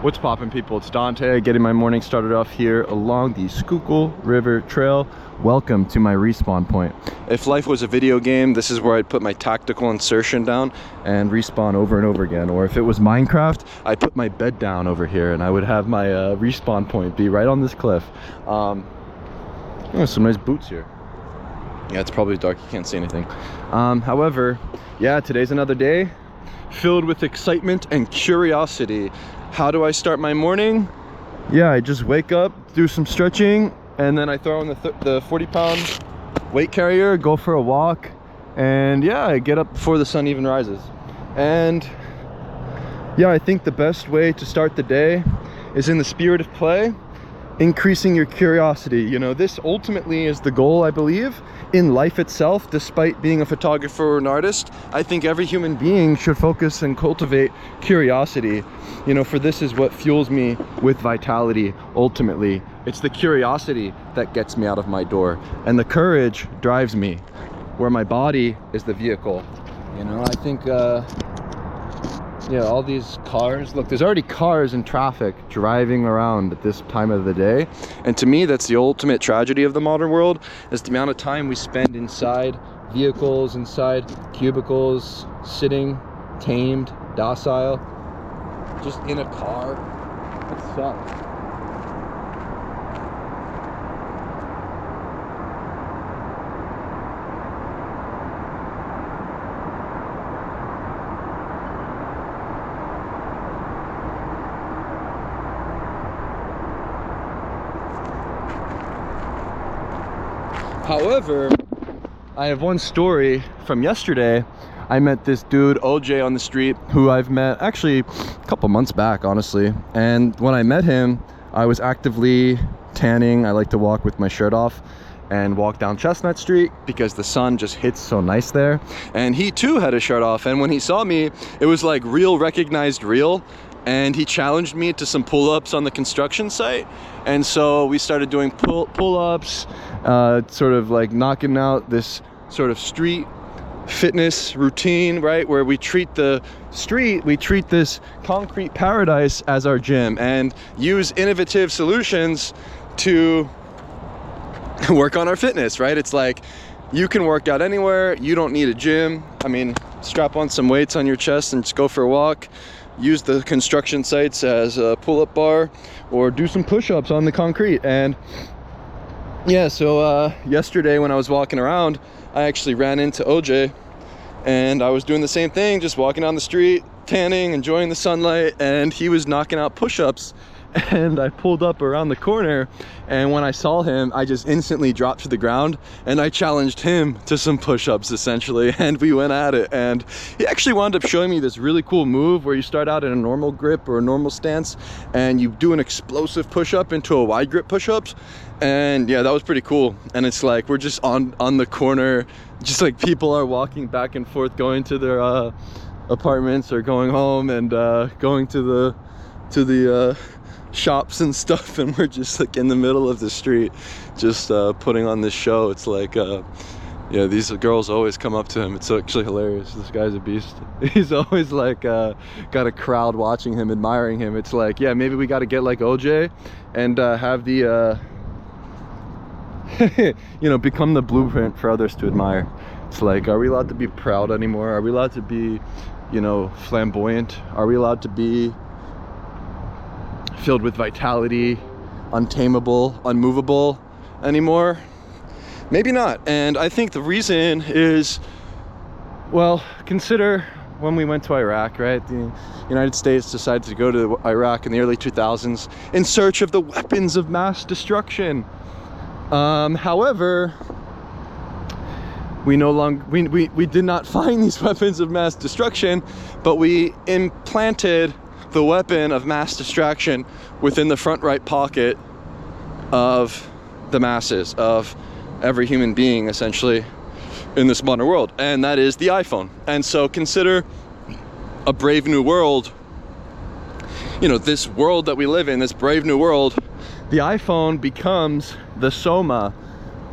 What's poppin', people? It's Dante, getting my morning started off here along the Schuylkill River Trail. Welcome to my respawn point. If life was a video game, this is where I'd put my tactical insertion down and respawn over and over again. Or if it was Minecraft, I'd put my bed down over here and I would have my respawn point be right on this cliff. Oh, some nice boots here. Yeah, it's probably dark, you can't see anything. However, yeah, today's another day filled with excitement and curiosity. How do I start my morning? Yeah, I just wake up, do some stretching, and then I throw in the 40-pound weight carrier, go for a walk, and yeah, I get up before the sun even rises. And yeah, I think the best way to start the day is in the spirit of play, increasing your curiosity. You know, this ultimately is the goal, I believe, in life itself. Despite being a photographer or an artist, I think every human being should focus and cultivate curiosity. You know, for this is what fuels me with vitality. Ultimately, it's the curiosity that gets me out of my door, and the courage drives me, where my body is the vehicle. You know, I think yeah, all these cars, look, there's already cars and traffic driving around at this time of the day. And to me, that's the ultimate tragedy of the modern world, is the amount of time we spend inside vehicles, inside cubicles, sitting, tamed, docile, just in a car. It sucks. However, I have one story from yesterday. I met this dude, OJ, on the street, who I've met actually a couple months back, honestly. And when I met him, I was actively tanning. I like to walk with my shirt off and walk down Chestnut Street because the sun just hits so nice there. And he too had his shirt off. And when he saw me, it was like real recognized real. And he challenged me to some pull-ups on the construction site. And so we started doing pull-ups, sort of like knocking out this sort of street fitness routine, right? Where we treat the street, we treat this concrete paradise as our gym and use innovative solutions to work on our fitness, right? It's like, you can work out anywhere, you don't need a gym. I mean, strap on some weights on your chest and just go for a walk. Use the construction sites as a pull-up bar, or do some push-ups on the concrete. And yeah, so yesterday when I was walking around, I actually ran into OJ, and I was doing the same thing, just walking down the street, tanning, enjoying the sunlight, and he was knocking out push-ups. And I pulled up around the corner, and when I saw him, I just instantly dropped to the ground and I challenged him to some push-ups, essentially, and we went at it. And he actually wound up showing me this really cool move where you start out in a normal grip or a normal stance and you do an explosive push-up into a wide grip push-ups. And yeah, that was pretty cool. And it's like we're just on the corner, just like people are walking back and forth, going to their apartments or going home, and going to the shops and stuff, and we're just like in the middle of the street just putting on this show. It's like yeah, these girls always come up to him. It's actually hilarious. This guy's a beast. He's always like got a crowd watching him, admiring him. It's like, yeah, maybe we got to get like OJ and have the you know, become the blueprint for others to admire. It's like, are we allowed to be proud anymore? Are we allowed to be, you know, flamboyant? Are we allowed to be filled with vitality, untamable, unmovable anymore? Maybe not. And I think the reason is, well, consider when we went to Iraq, right? The United States decided to go to Iraq in the early 2000s in search of the weapons of mass destruction. However, we did not find these weapons of mass destruction, but we implanted the weapon of mass distraction within the front right pocket of the masses, of every human being essentially in this modern world, and that is the iPhone. And so consider a brave new world, you know, this world that we live in, this brave new world. The iPhone becomes the soma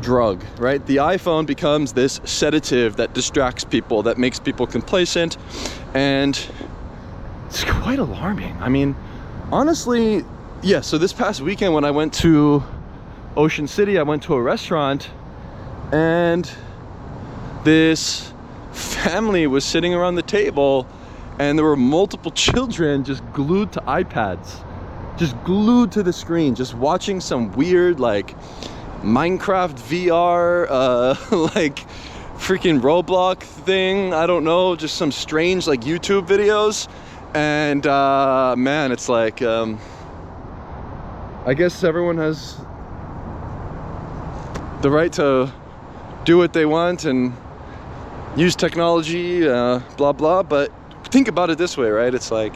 drug, right? The iPhone becomes this sedative that distracts people, that makes people complacent, and it's quite alarming. I mean, honestly, yeah, so this past weekend when I went to Ocean City, I went to a restaurant and this family was sitting around the table and there were multiple children just glued to iPads, just glued to the screen, just watching some weird like Minecraft VR, like freaking Roblox thing. I don't know, just some strange like YouTube videos. And man, it's like I guess everyone has the right to do what they want and use technology, blah blah, but think about it this way, right? It's like,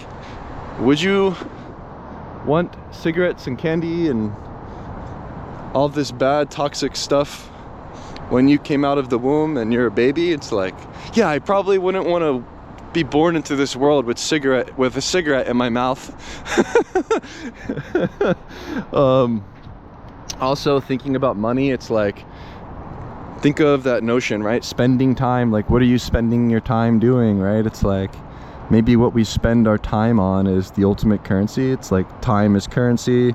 would you want cigarettes and candy and all this bad toxic stuff when you came out of the womb and you're a baby? It's like, yeah, I probably wouldn't want to be born into this world with a cigarette in my mouth. Also thinking about money, it's like, think of that notion, right? Spending time, like what are you spending your time doing, right? It's like, maybe what we spend our time on is the ultimate currency. It's like time is currency.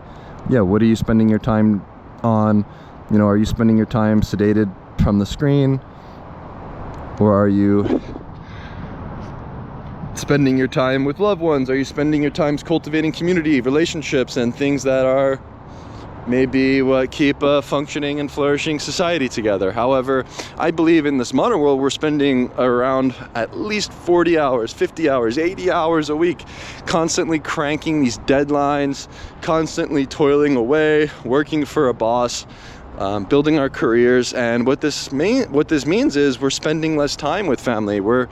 Yeah, what are you spending your time on? You know, are you spending your time sedated from the screen? Or are you spending your time with loved ones? Are you spending your time cultivating community, relationships, and things that are maybe what keep a functioning and flourishing society together? However, I believe in this modern world, we're spending around at least 40 hours, 50 hours, 80 hours a week, constantly cranking these deadlines, constantly toiling away, working for a boss, building our careers. And what this means is we're spending less time with family. We're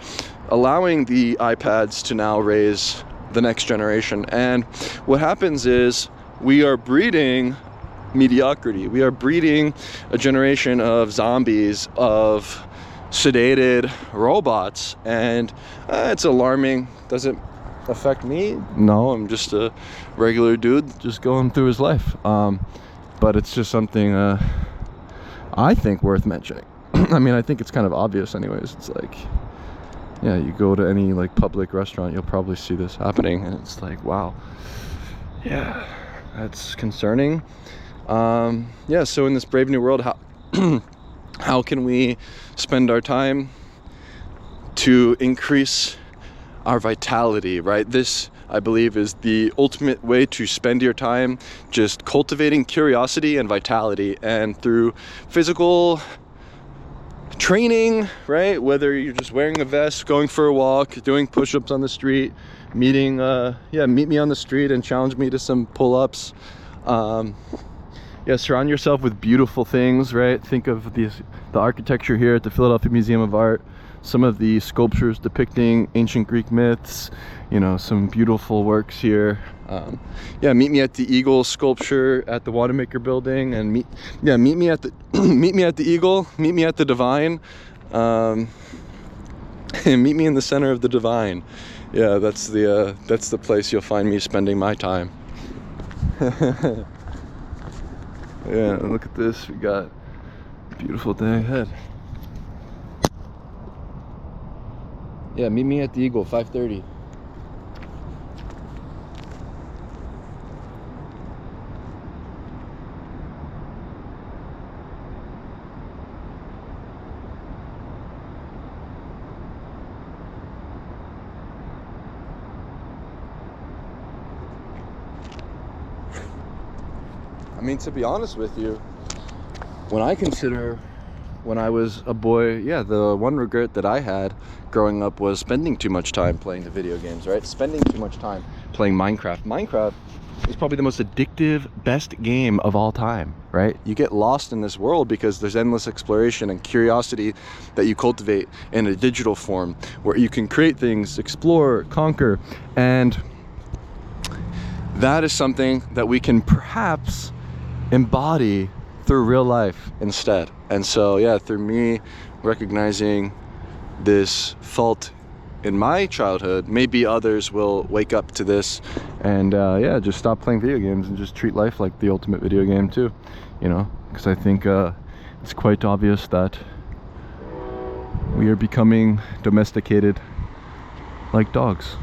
allowing the iPads to now raise the next generation. And what happens is we are breeding mediocrity. We are breeding a generation of zombies, of sedated robots, and it's alarming. Does it affect me? No, I'm just a regular dude just going through his life. But it's just something I think worth mentioning. I mean, I think it's kind of obvious anyways. It's like, yeah, you go to any like public restaurant, you'll probably see this happening, and it's like, wow, yeah, that's concerning. Yeah, so in this brave new world, how can we spend our time to increase our vitality, right? This, I believe, is the ultimate way to spend your time, just cultivating curiosity and vitality. And through physical training, right? Whether you're just wearing a vest, going for a walk, doing push-ups on the street, meet me on the street and challenge me to some pull-ups. Yeah, surround yourself with beautiful things, right? Think of the architecture here at the Philadelphia Museum of Art, some of the sculptures depicting ancient Greek myths, you know, some beautiful works here. Yeah, meet me at the Eagle sculpture at the Wanamaker Building, and meet me at the meet me at the Eagle, meet me at the Divine, and meet me in the center of the Divine. Yeah, that's the place you'll find me spending my time. Yeah, look at this. We got a beautiful day ahead. Yeah, meet me at the Eagle, 5:30. I mean, to be honest with you, when I consider when I was a boy, yeah, the one regret that I had growing up was spending too much time playing the video games, right? Spending too much time playing Minecraft. Minecraft is probably the most addictive, best game of all time, right? You get lost in this world because there's endless exploration and curiosity that you cultivate in a digital form where you can create things, explore, conquer, and that is something that we can perhaps embody through real life instead. And so, yeah, through me recognizing this fault in my childhood, maybe others will wake up to this and yeah, just stop playing video games and just treat life like the ultimate video game too, you know, because I think it's quite obvious that we are becoming domesticated like dogs.